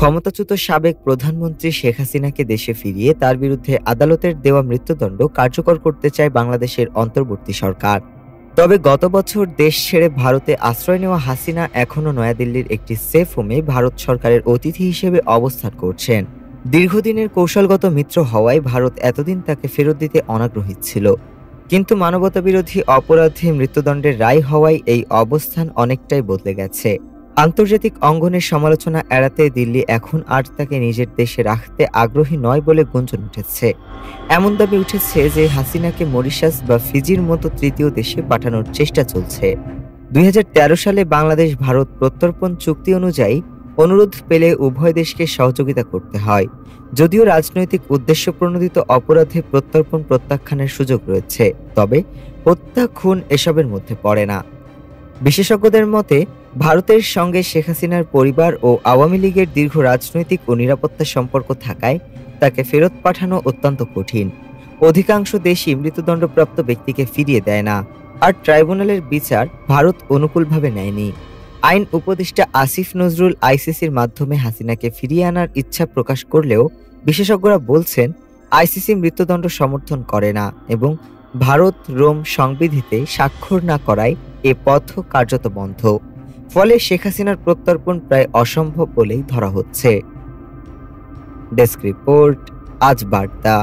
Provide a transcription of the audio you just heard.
ক্ষমতাচ্যুত সাবেক প্রধানমন্ত্রী শেখ হাসিনাকে দেশে ফিরিয়ে তার বিরুদ্ধে আদালতের দেওয়া মৃত্যুদণ্ড কার্যকর করতে চায় বাংলাদেশের অন্তর্বর্তী সরকার। তবে গত বছর দেশ ছেড়ে ভারতে আশ্রয় নেওয়া হাসিনা এখনও নয়াদিল্লির একটি সেফ হোমে ভারত সরকারের অতিথি হিসেবে অবস্থান করছেন। দীর্ঘদিনের কৌশলগত মিত্র হওয়ায় ভারত এতদিন তাকে ফেরত দিতে অনাগ্রহী ছিল, কিন্তু মানবতাবিরোধী অপরাধে মৃত্যুদণ্ডের রায় হওয়ায় এই অবস্থান অনেকটাই বদলে গেছে। আন্তর্জাতিক অঙ্গনের সমালোচনা এড়াতে দিল্লি এখন আর তাকে নিজের দেশে রাখতে আগ্রহী নয় বলে গুঞ্জন উঠেছে। এমন দাবি উঠেছে যে হাসিনাকে মরিশাস বা ফিজির মতো তৃতীয় দেশে পাঠানোর চেষ্টা চলছে। 2013 সালে বাংলাদেশ ভারত প্রত্যর্পণ চুক্তি অনুযায়ী অনুরোধ পেলে উভয় দেশকে সহযোগিতা করতে হয়, যদিও রাজনৈতিক উদ্দেশ্য প্রণোদিত অপরাধে প্রত্যর্পণ প্রত্যাখ্যানের সুযোগ রয়েছে, তবে হত্যা, খুন এসবের মধ্যে পড়ে না। বিশেষজ্ঞদের মতে ভারতের সঙ্গে শেখ হাসিনার পরিবার ও আওয়ামী লীগের দীর্ঘ রাজনৈতিক ও নিরাপত্তা সম্পর্ক থাকায় তাকে ফেরত পাঠানো অত্যন্ত কঠিন। অধিকাংশ দেশই মৃত্যুদণ্ডপ্রাপ্ত ব্যক্তিকে ফিরিয়ে দেয় না, আর ট্রাইব্যুনালের বিচার ভারত অনুকূলভাবে নেয়নি। আইন উপদেষ্টা আসিফ নজরুল আইসিসির মাধ্যমে হাসিনাকে ফিরিয়ে আনার ইচ্ছা প্রকাশ করলেও বিশেষজ্ঞরা বলছেন আইসিসি মৃত্যুদণ্ড সমর্থন করে না এবং ভারত রোম সংবিধিতে স্বাক্ষর না করায় এ পথ কার্যত বন্ধ। ফলে শেখ হাসিনার প্রত্যর্পণ প্রায় অসম্ভব বলেই ধরা হচ্ছে। ডেস্ক রিপোর্ট, আজ বার্তা।